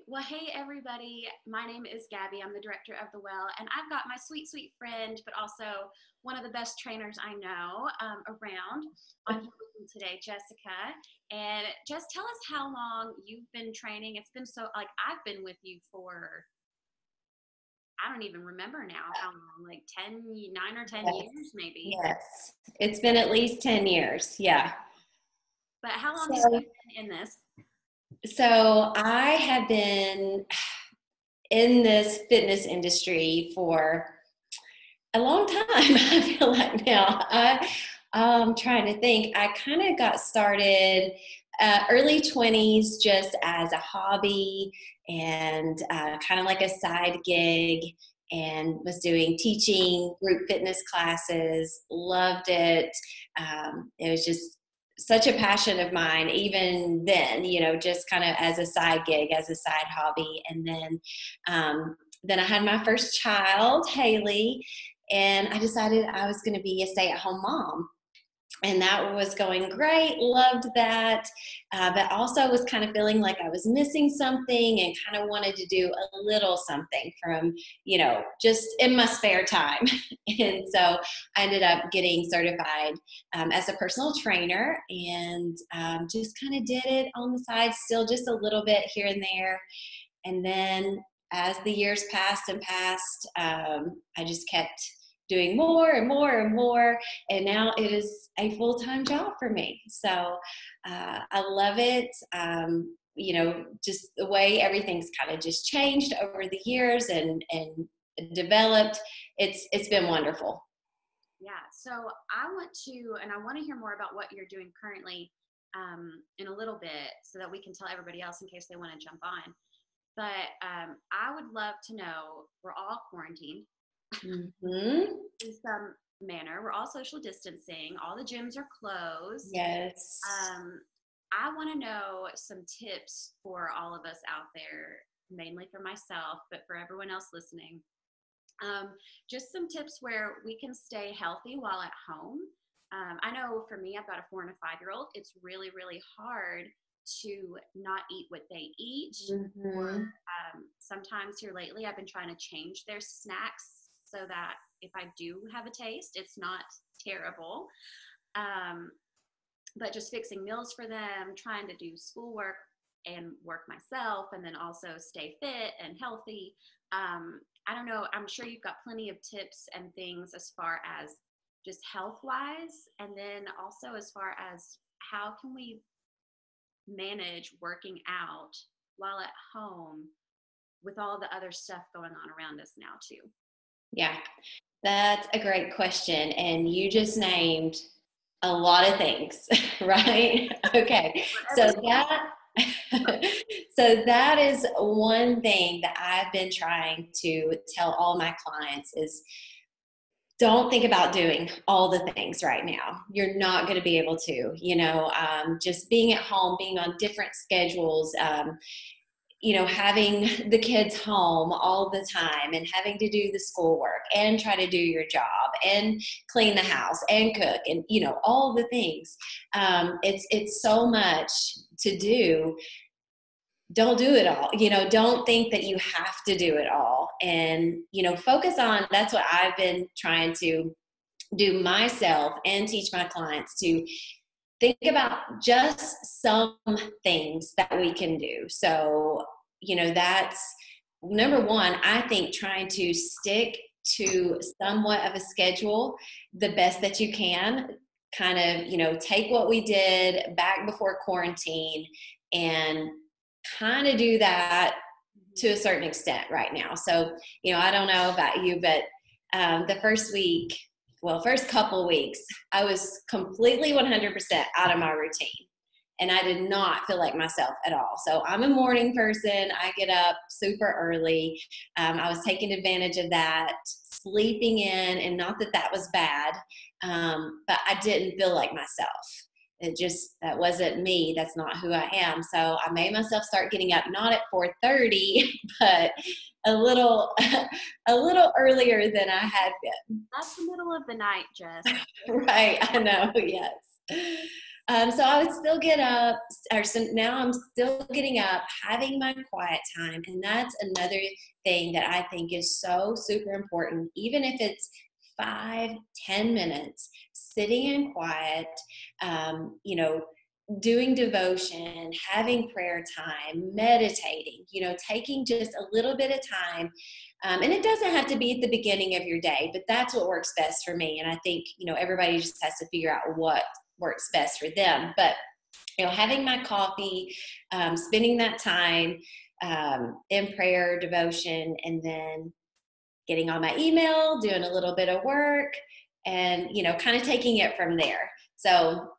Well, hey everybody. My name is Gabby. I'm the director of The Well, and I've got my sweet, sweet friend, but also one of the best trainers I know around on here with me today, Jessica. And Jess, tell us how long you've been training. It's been so, like, I've been with you for, I don't even remember now how long, like 10, 9 or 10 years maybe. Yes, it's been at least 10 years. Yeah. But how long have you So, been in this? so I have been in this fitness industry for a long time. I feel like now I'm trying to think. I kind of got started early 20s just as a hobby and kind of like a side gig, and was doing teaching group fitness classes. Loved it. It was just such a passion of mine even then, just kind of as a side gig, as a side hobby. And then I had my first child, Haley, and I decided I was going to be a stay-at-home mom. And that was going great, loved that, but also was kind of feeling like I was missing something and kind of wanted to do a little something from, just in my spare time. And so I ended up getting certified as a personal trainer, and just kind of did it on the side, still just a little bit here and there. And then as the years passed and passed, I just kept doing more and more and more. And now it is a full-time job for me. So I love it. Just the way everything's kind of just changed over the years and developed. It's been wonderful. Yeah, so I want to, and I want to hear more about what you're doing currently in a little bit so that we can tell everybody else in case they want to jump on. But I would love to know, we're all quarantined Mm-hmm. in some manner. We're all social distancing. All the gyms are closed. Yes. I want to know some tips for all of us out there, mainly for myself, but for everyone else listening. Just some tips where we can stay healthy while at home. I know for me, I've got a 4 and a 5-year-old. It's really, really hard to not eat what they eat. Or Mm-hmm. sometimes here lately, I've been trying to change their snacks so that if I do have a taste, it's not terrible. But just fixing meals for them, trying to do schoolwork and work myself, and then also stay fit and healthy. I don't know. I'm sure you've got plenty of tips and things as far as just health wise, and then also as far as how can we manage working out while at home with all the other stuff going on around us now too. Yeah, that's a great question. And you just named a lot of things, right? Okay. So that so that is one thing that I've been trying to tell all my clients is don't think about doing all the things right now. You're not going to be able to, just being at home, being on different schedules, having the kids home all the time and having to do the schoolwork and try to do your job and clean the house and cook and, all the things. It's so much to do. Don't do it all. Don't think that you have to do it all. And, focus on, that's what I've been trying to do myself and teach my clients to think about just some things that we can do. So, that's number one. I think trying to stick to somewhat of a schedule the best that you can, kind of, take what we did back before quarantine and kind of do that to a certain extent right now. So, I don't know about you, but the first couple weeks, I was completely 100% out of my routine. And I did not feel like myself at all. So I'm a morning person. I get up super early. I was taking advantage of that, sleeping in, and not that that was bad, but I didn't feel like myself. That wasn't me. That's not who I am. So I made myself start getting up, not at 4:30, but a little earlier than I had been. That's the middle of the night, Jess. Right. I know. Yes. So I would still get up, or so now I'm still getting up, having my quiet time. And that's another thing that I think is so super important, even if it's 5, 10 minutes, sitting in quiet, doing devotion, having prayer time, meditating, taking just a little bit of time. And it doesn't have to be at the beginning of your day, but that's what works best for me. And I think, everybody just has to figure out what works best for them. But, having my coffee, spending that time in prayer, devotion, and then getting on my email, doing a little bit of work, and, kind of taking it from there. So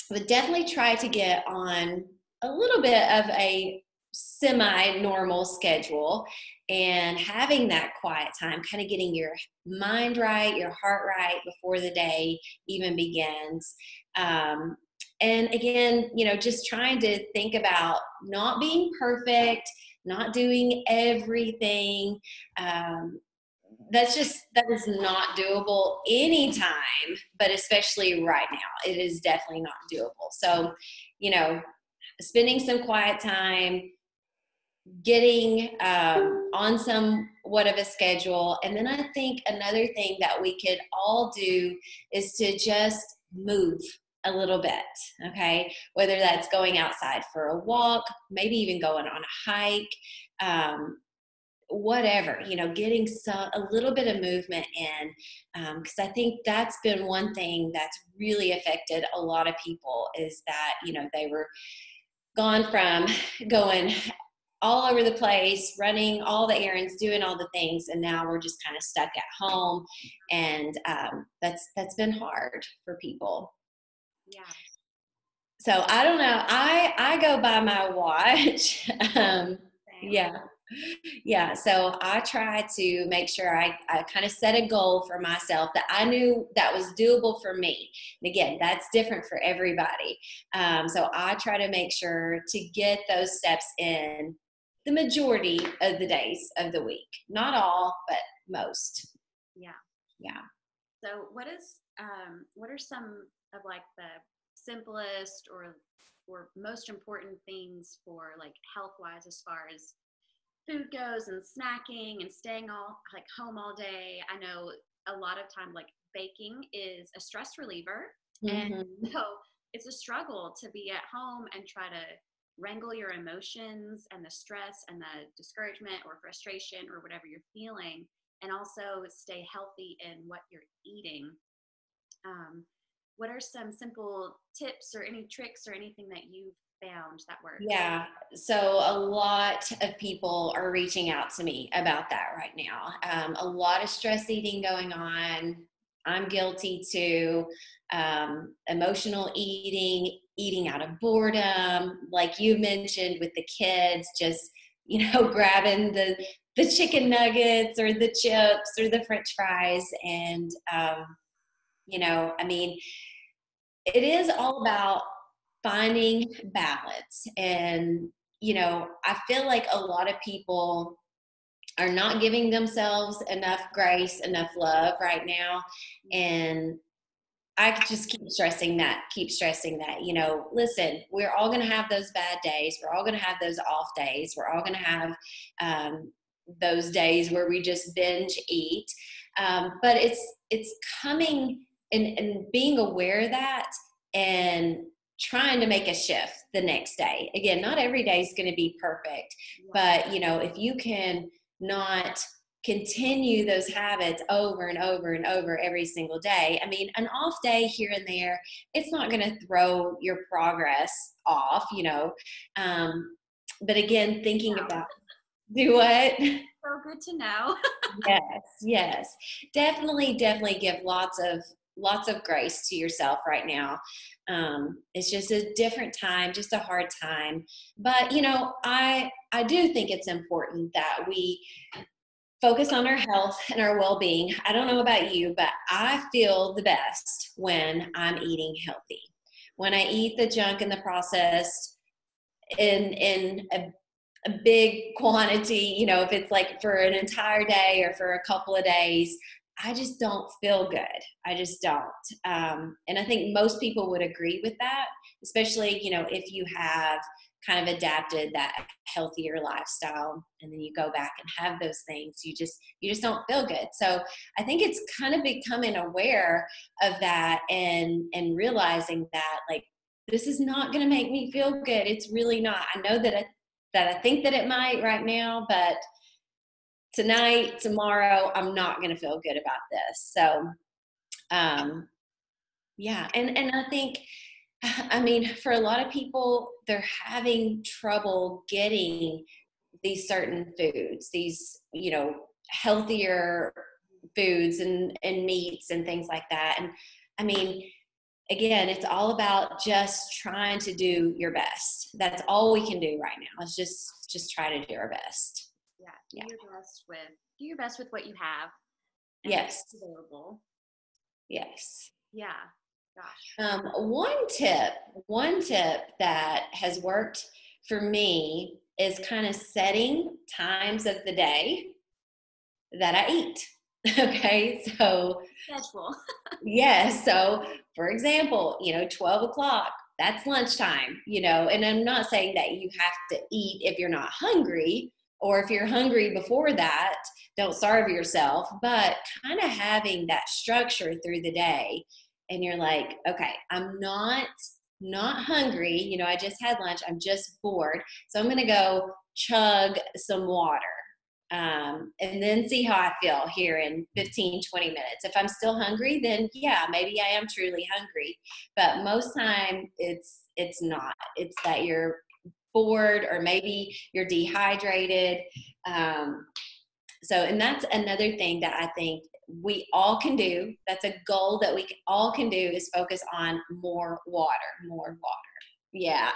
I would definitely try to get on a little bit of a semi-normal schedule and having that quiet time, kind of getting your mind right, your heart right before the day even begins. And again, just trying to think about not being perfect, not doing everything. That is not doable anytime, but especially right now, it is definitely not doable. So, spending some quiet time, getting on somewhat of a schedule. And then I think another thing that we could all do is to just move a little bit, okay? Whether that's going outside for a walk, maybe even going on a hike, whatever, getting a little bit of movement in, because I think that's been one thing that's really affected a lot of people, is that, they were gone from going all over the place, running all the errands, doing all the things, and now we're just kind of stuck at home, and that's been hard for people. Yeah. So I don't know. I go by my watch. Yeah. Yeah. So I try to make sure I kind of set a goal for myself that I knew that was doable for me. And again, that's different for everybody. So I try to make sure to get those steps in the majority of the days of the week. Not all, but most. Yeah. Yeah. So what are some of like the simplest or most important things for like health wise, as far as food goes and snacking and staying all like home all day? I know a lot of time like baking is a stress reliever, Mm-hmm. and so it's a struggle to be at home and try to wrangle your emotions and the stress and the discouragement or frustration or whatever you're feeling, and also stay healthy in what you're eating. What are some simple tips or any tricks or anything that you've found that works? Yeah. So a lot of people are reaching out to me about that right now. A lot of stress eating going on. I'm guilty too. Emotional eating out of boredom, like you mentioned with the kids, just, grabbing the chicken nuggets or the chips or the French fries. And, I mean, it is all about finding balance. And, I feel like a lot of people are not giving themselves enough grace, enough love right now. And I just keep stressing that, listen, we're all going to have those bad days. We're all going to have those off days. We're all going to have those days where we just binge eat. But it's coming and being aware of that and trying to make a shift the next day. Again, not every day is going to be perfect, but if you can not continue those habits over and over and over every single day. I mean, an off day here and there, it's not going to throw your progress off, but again, thinking about do what? So good to know. Yes. Definitely give lots of grace to yourself right now. It's just a different time, just a hard time. But, I do think it's important that we focus on our health and our well-being. I don't know about you, but I feel the best when I'm eating healthy. When I eat the junk and the processed in a big quantity, if it's like for an entire day or for a couple of days, I just don't feel good. I just don't. And I think most people would agree with that. especially, if you have kind of adapted that healthier lifestyle and then you go back and have those things, you just don't feel good. So I think it's kind of becoming aware of that and realizing that, like, this is not going to make me feel good. It's really not. I know that I think that it might right now, but tonight, tomorrow, I'm not going to feel good about this. So, yeah. And I think, I mean, for a lot of people, they're having trouble getting these certain foods, these, healthier foods and meats and things like that. And I mean, again, it's all about just trying to do your best. That's all we can do right now, is just try to do our best. Yeah, do your best with what you have. And Yes. what's available. Yes. Yeah. Gosh. One tip that has worked for me is kind of setting times of the day that I eat. Okay, so Schedule. yes. So for example, 12 o'clock, that's lunchtime, and I'm not saying that you have to eat if you're not hungry, or if you're hungry before that, don't starve yourself, but kind of having that structure through the day. And you're like, okay, I'm not hungry. I just had lunch. I'm just bored. So I'm going to go chug some water. And then see how I feel here in 15, 20 minutes. If I'm still hungry, then yeah, maybe I am truly hungry. But most time it's not. It's that you're bored, or maybe you're dehydrated. And that's another thing that I think we all can do. That's a goal that we all can do, is focus on more water. Yeah.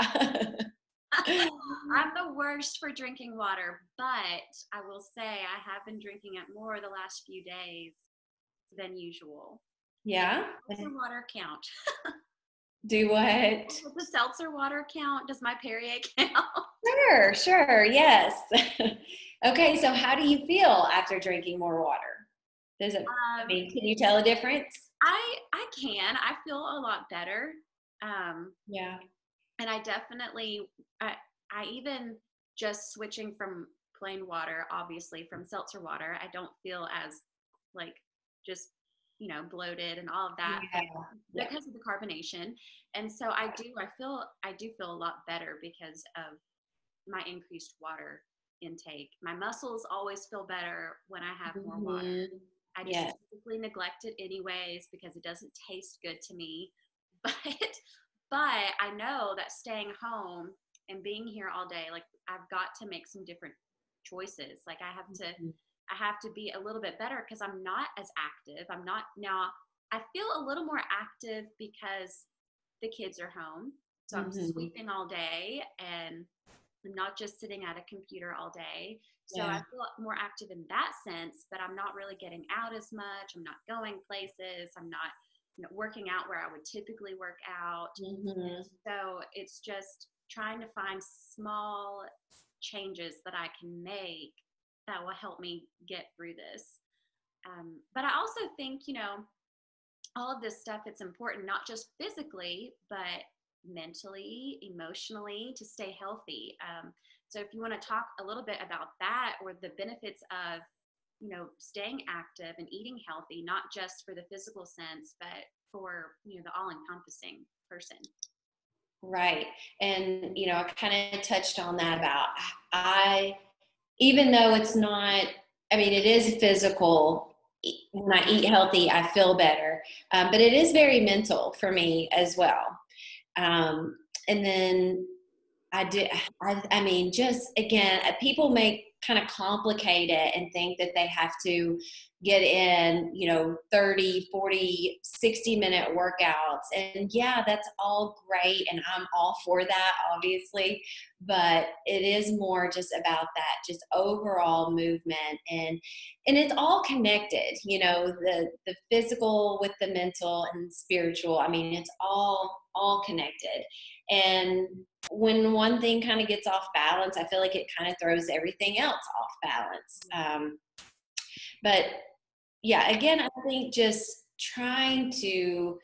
I'm the worst for drinking water, but I will say I have been drinking it more the last few days than usual. Yeah. Does the water count? Do what? Does the seltzer water count? Does my Perrier count? Sure. Yes. Okay. So how do you feel after drinking more water? Does it, can you tell a difference? I can. I feel a lot better. Yeah. And I definitely, I even just switching from plain water, obviously from seltzer water, I don't feel as like just, bloated and all of that because of the carbonation. And so I do feel a lot better because of my increased water intake. My muscles always feel better when I have more water. I just typically neglect it anyways because it doesn't taste good to me. But I know that staying home and being here all day, like, I've got to make some different choices. Like, I have to be a little bit better because I'm not as active. I feel a little more active because the kids are home. So I'm sweeping all day and I'm not just sitting at a computer all day. So I feel more active in that sense, but I'm not really getting out as much. I'm not going places. I'm not working out where I would typically work out. So it's just trying to find small changes that I can make that will help me get through this. But I also think, all of this stuff, it's important, not just physically, but mentally, emotionally, to stay healthy. So if you want to talk a little bit about that, or the benefits of staying active and eating healthy, not just for the physical sense, but for, the all-encompassing person. Right. And, I kind of touched on that about, even though it's not, it is physical. When I eat healthy, I feel better. But it is very mental for me as well. And then just again, people make kind of complicate it and think that they have to get in, 30, 40, 60-minute workouts. And yeah, that's all great. And I'm all for that, obviously. But it is more just about that, just overall movement. And it's all connected, the physical with the mental and spiritual. It's all connected. And when one thing kind of gets off balance, I feel like it kind of throws everything else off balance. But yeah, again, I think just trying to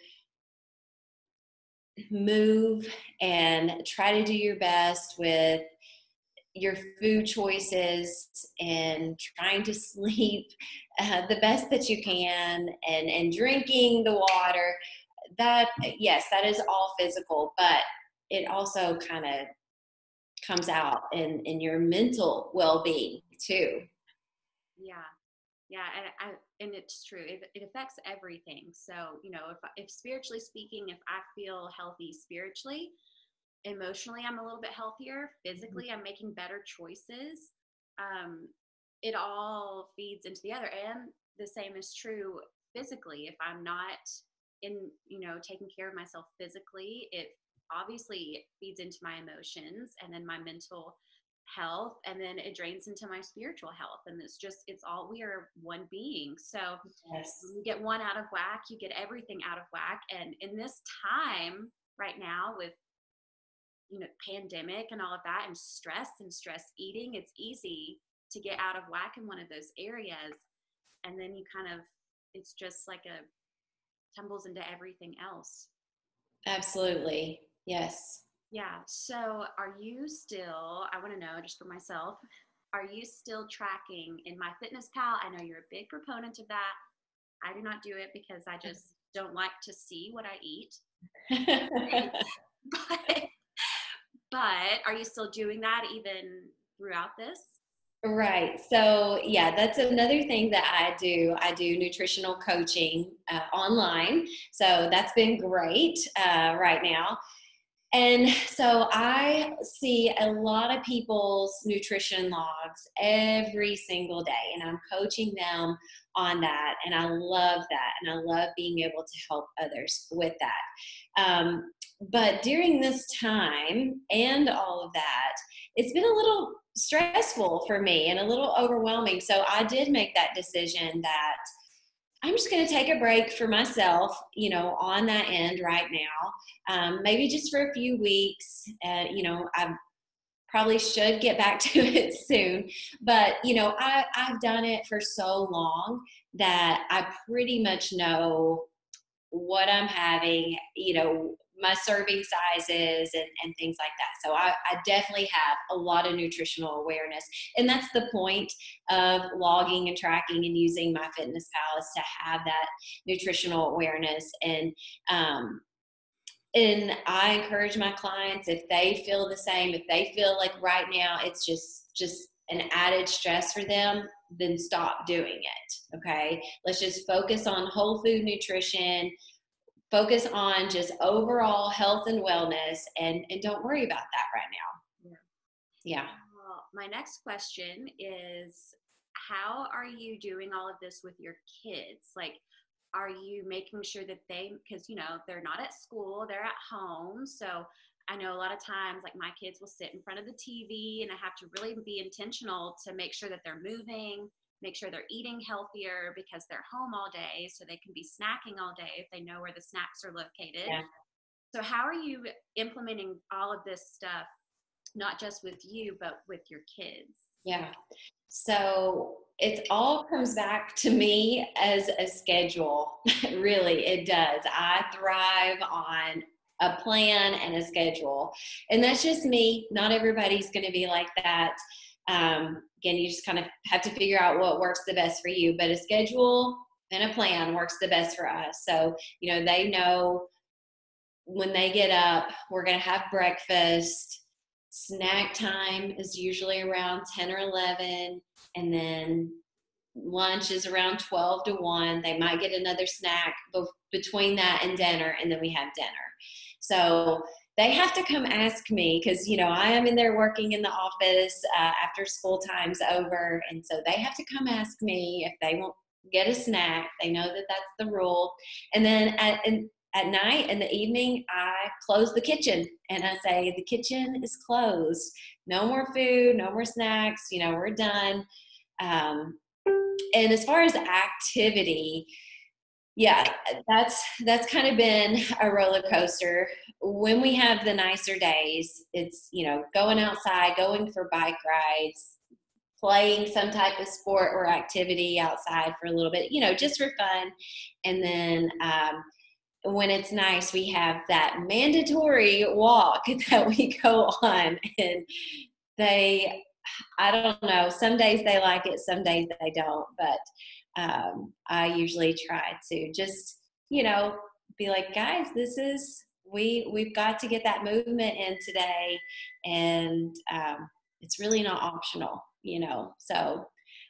move and try to do your best with your food choices and trying to sleep the best that you can, and drinking the water. That, yes, that is all physical, but it also kind of comes out in your mental well-being too. Yeah. Yeah, and it's true. It affects everything. So, if spiritually speaking, if I feel healthy spiritually, emotionally I'm a little bit healthier, physically I'm making better choices. It all feeds into the other, and the same is true physically. If I'm not in, taking care of myself physically, it obviously feeds into my emotions and then my mental health, and then it drains into my spiritual health. And it's all, we are one being. So Yes. when you get one out of whack, you get everything out of whack. And in this time right now with pandemic and all of that, and stress eating, it's easy to get out of whack in one of those areas. And then you kind of, it's just like a tumbles into everything else. Absolutely. Yes. Yeah. So are you still, I want to know just for myself, are you still tracking in MyFitnessPal? I know you're a big proponent of that. I do not do it because I just don't like to see what I eat. but But are you still doing that even throughout this? Right. So, yeah, that's another thing that I do. I do nutritional coaching online. So that's been great right now. And so I see a lot of people's nutrition logs every single day, and I'm coaching them on that. And I love that. And I love being able to help others with that. But during this time and all of that, it's been a little stressful for me and a little overwhelming. So I did make that decision that I'm just going to take a break for myself, on that end right now. Maybe just for a few weeks. I probably should get back to it soon. But, I've done it for so long that I pretty much know what I'm having, my serving sizes and things like that. So I definitely have a lot of nutritional awareness. And that's the point of logging and tracking and using MyFitnessPal, is to have that nutritional awareness. And I encourage my clients, if they feel the same, if they feel like right now it's just an added stress for them, then stop doing it. Okay. Let's just focus on whole food nutrition, focus on just overall health and wellness, and don't worry about that right now. Yeah. Well, my next question is, how are you doing all of this with your kids? Like, are you making sure that because, they're not at school, they're at home. So I know a lot of times, like, my kids will sit in front of the TV, and I have to really be intentional to make sure that they're moving, make sure they're eating healthier, because they're home all day, so they can be snacking all day if they know where the snacks are located. Yeah. So how are you implementing all of this stuff, not just with you, but with your kids? Yeah. So it all comes back to me as a schedule. Really, it does. I thrive on a plan and a schedule. And that's just me. Not everybody's going to be like that. Again, you just kind of have to figure out what works the best for you. But a schedule and a plan works the best for us. So, they know when they get up, we're going to have breakfast. Snack time is usually around 10 or 11. And then lunch is around 12 to 1. They might get another snack between that and dinner, and then we have dinner. So they have to come ask me, because, I am in there working in the office after school time's over. And so they have to come ask me if they won't get a snack. They know that that's the rule. And then at night, in the evening, I close the kitchen and I say, the kitchen is closed. No more food, no more snacks, we're done. And as far as activity, yeah, that's kind of been a roller coaster. When we have the nicer days, it's, going outside, going for bike rides, playing some type of sport or activity outside for a little bit, just for fun. And then when it's nice, we have that mandatory walk that we go on, and they, I don't know, some days they like it, some days they don't, but I usually try to just, be like, guys, we've got to get that movement in today, and it's really not optional, so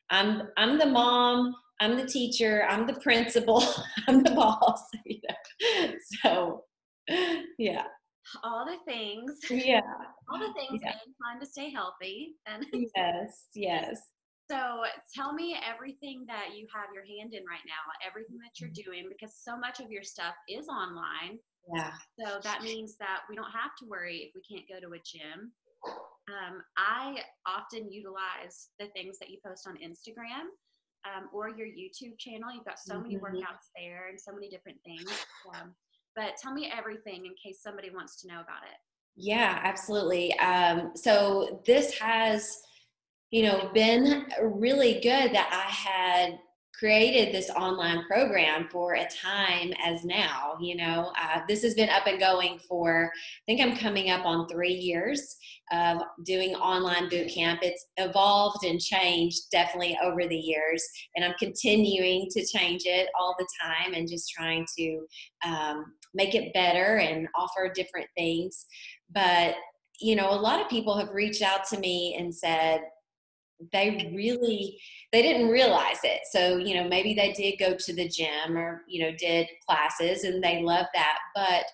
I'm the mom, I'm the teacher, I'm the principal, I'm the boss, so yeah. All the things, Yeah. all the things, Yeah. and trying to stay healthy. And Yes, yes. so tell me everything that you have your hand in right now, everything that you're doing, because so much of your stuff is online. Yeah. So that means that we don't have to worry if we can't go to a gym. I often utilize the things that you post on Instagram, or your YouTube channel. You've got so many Mhm. workouts there and so many different things. But tell me everything in case somebody wants to know about it. Yeah, absolutely. So this has, been really good that I had created this online program for a time as now. This has been up and going for, I think I'm coming up on 3 years of doing online boot camp. It's evolved and changed definitely over the years, and I'm continuing to change it all the time and just trying to make it better and offer different things. But a lot of people have reached out to me and said, they didn't realize it. So maybe they did go to the gym or did classes and they love that, but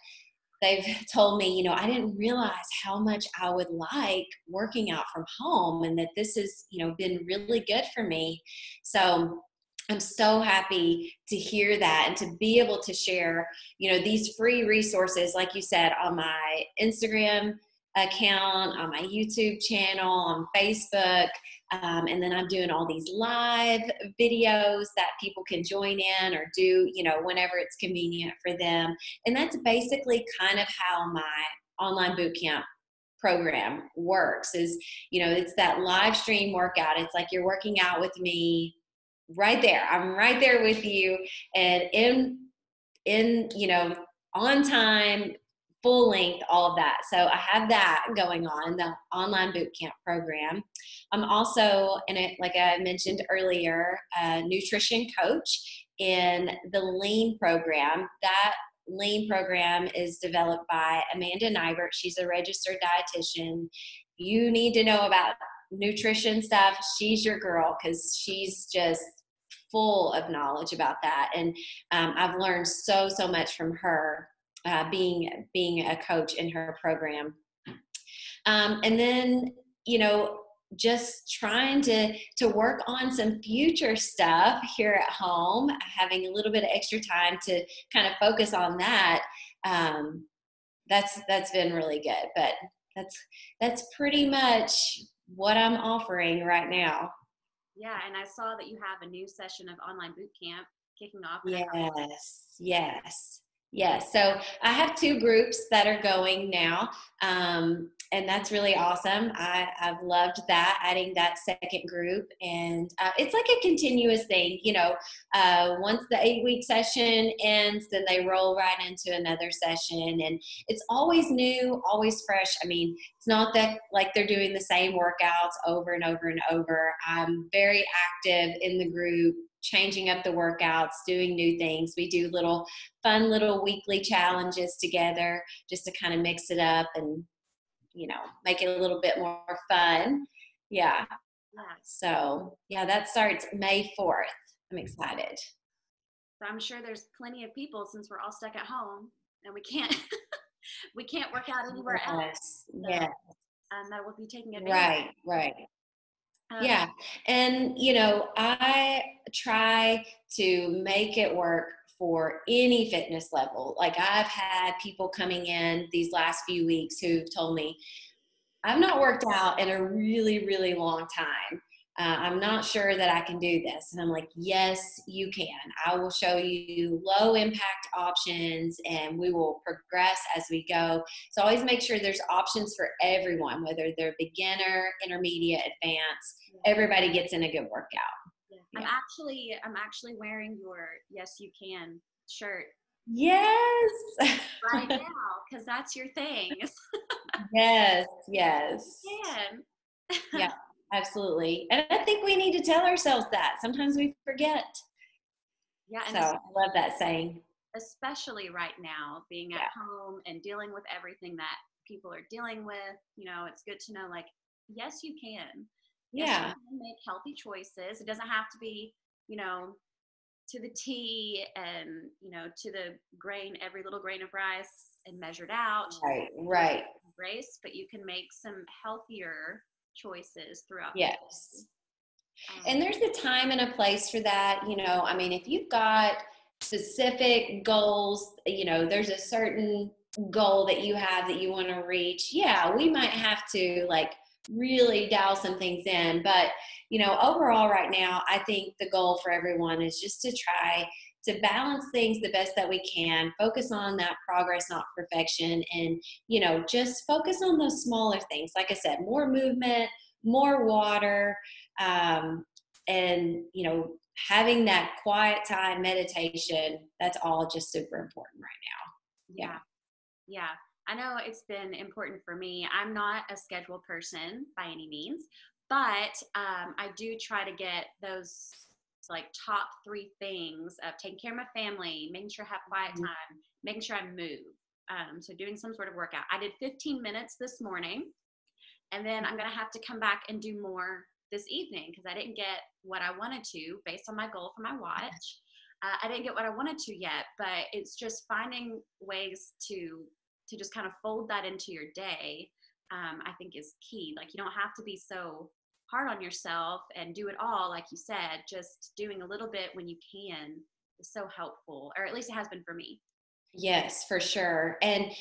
they've told me, I didn't realize how much I would like working out from home, and that this has been really good for me. So I'm so happy to hear that and to be able to share these free resources, like you said, on my Instagram account, on my YouTube channel, on Facebook. And then I'm doing all these live videos that people can join in or do, whenever it's convenient for them. And that's basically kind of how my online boot camp program works is, it's that live stream workout. It's like you're working out with me right there. I'm right there with you, and in on time, full length, all of that. So I have that going on, the online boot camp program. I'm also in it, like I mentioned earlier, a nutrition coach in the lean program. That lean program is developed by Amanda Nybert. She's a registered dietitian. You need to know about nutrition stuff. She's your girl, because she's just full of knowledge about that. And I've learned so much from her, being a coach in her program. And then, just trying to work on some future stuff here at home, having a little bit of extra time to kind of focus on that. That's been really good, but that's pretty much what I'm offering right now. Yeah, and I saw that you have a new session of online boot camp kicking off. Yes, yes, yes. So I have 2 groups that are going now, and that's really awesome. I've loved that, adding that second group, and it's like a continuous thing. Once the 8-week session ends, then they roll right into another session, and it's always new, always fresh. I mean, it's not that like they're doing the same workouts over and over and over. I'm very active in the group, changing up the workouts, doing new things. We do fun little weekly challenges together just to kind of mix it up and, make it a little bit more fun. Yeah. Yeah. So yeah, that starts May 4th. I'm excited. So I'm sure there's plenty of people, since we're all stuck at home and we can't we can't work out anywhere else. Yes. So, Yeah. that will be taking advantage. Right. Um, Yeah. And, I try to make it work for any fitness level. Like, I've had people coming in these last few weeks who've told me, I've not worked out in a really, really long time. I'm not sure that I can do this. And I'm like, yes, you can. I will show you low impact options, and we will progress as we go. So always make sure there's options for everyone, whether they're beginner, intermediate, advanced. Everybody gets in a good workout. yeah. I'm actually wearing your Yes You Can shirt Yes. right now, because that's your thing. Yes, yes. You Yeah, can. absolutely. And I think we need to tell ourselves that. Sometimes we forget. Yeah, So and I love that saying. especially right now, being at Yeah. home and dealing with everything that people are dealing with, it's good to know, like, yes, you can. Yes, you Yeah. can make healthy choices. It doesn't have to be, you know, to the T and, to the grain, every little grain of rice and measured out. Right, And just right. embrace, but you can make some healthier choices throughout the day. Yes. And there's a time and a place for that. I mean, if you've got specific goals, there's a certain goal that you have that you want to reach. Yeah, we might have to like really dial some things in. But, overall, right now, I think the goal for everyone is just to try to balance things the best that we can, focus on that progress, not perfection, and, just focus on those smaller things. Like I said, more movement, more water, um, and having that quiet time, meditation, that's all just super important right now. Yeah. Yeah, I know it's been important for me. I'm not a schedule person by any means, but I do try to get those like top three things of taking care of my family, making sure I have quiet Yeah. time, making sure I move. So doing some sort of workout. I did 15 minutes this morning, and then I'm going to have to come back and do more this evening because I didn't get what I wanted to based on my goal for my watch. I didn't get what I wanted to yet, but it's just finding ways to just kind of fold that into your day. I think is key. Like, you don't have to be so hard on yourself and do it all, like you said. Just doing a little bit when you can is so helpful, or at least it has been for me. Yes, for sure. And,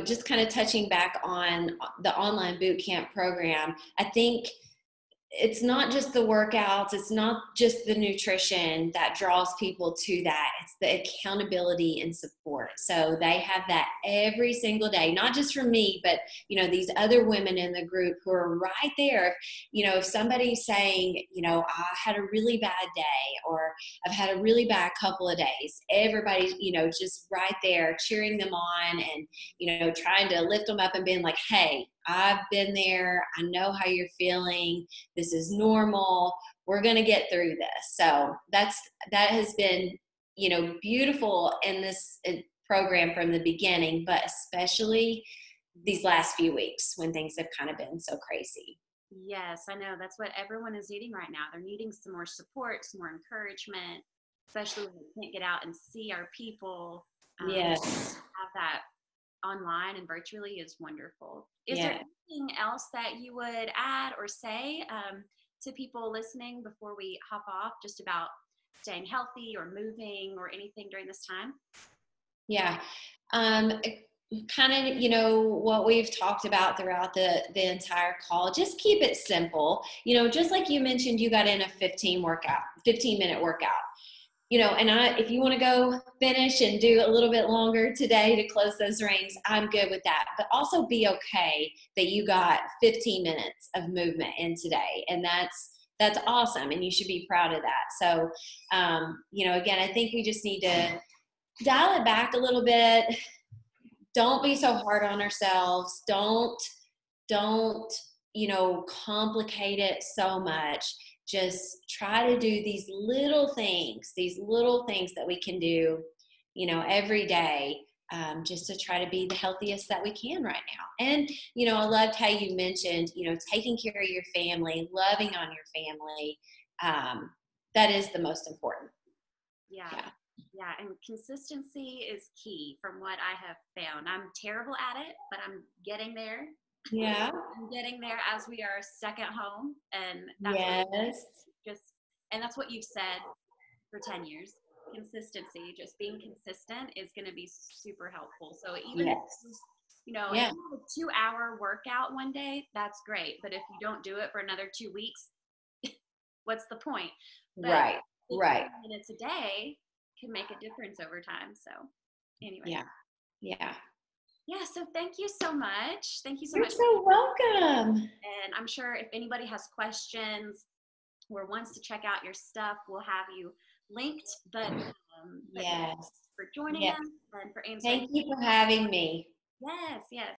just kind of touching back on the online boot camp program, I think it's not just the workouts, it's not just the nutrition that draws people to that. It's the accountability and support. So they have that every single day, not just from me, but these other women in the group who are right there. If somebody's saying, I had a really bad day, or I've had a really bad couple of days, everybody's, just right there cheering them on and, trying to lift them up and being like, hey, I've been there. I know how you're feeling. This is normal. We're going to get through this. So that has been, beautiful in this program from the beginning, but especially these last few weeks when things have kind of been so crazy. Yes, I know. That's what everyone is needing right now. They're needing some more support, some more encouragement, especially when we can't get out and see our people. Yes. Have that online and virtually is wonderful. Is there Yeah. anything else that you would add or say to people listening before we hop off, just about staying healthy or moving or anything during this time? Yeah. Kind of, what we've talked about throughout the entire call, just keep it simple. Just like you mentioned, you got in a 15-minute workout. And if you want to go finish and do a little bit longer today to close those rings, I'm good with that. But also be okay that you got 15 minutes of movement in today. And that's awesome. And you should be proud of that. So, again, I think we just need to dial it back a little bit. Don't be so hard on ourselves. Don't complicate it so much. Just try to do these little things that we can do, every day, just to try to be the healthiest that we can right now. And, I loved how you mentioned, taking care of your family, loving on your family. That is the most important. Yeah. Yeah. Yeah. And consistency is key from what I have found. I'm terrible at it, but I'm getting there. Yeah. I'm getting there as we are stuck at home. And that's Yes. and that's what you've said for 10 years. Consistency, just being consistent is going to be super helpful. So even if Yes. if Yeah. you have a 2-hour workout one day, that's great. But if you don't do it for another 2 weeks, what's the point? But Right. 15 Right. minutes a day can make a difference over time. So anyway. Yeah. Yeah. Yeah, so thank you so much. Thank you so You're much. so welcome. And I'm sure if anybody has questions or wants to check out your stuff, we'll have you linked. But thanks Yes. for joining Yes. us and for answering. Thank you for having me. Yes, yes.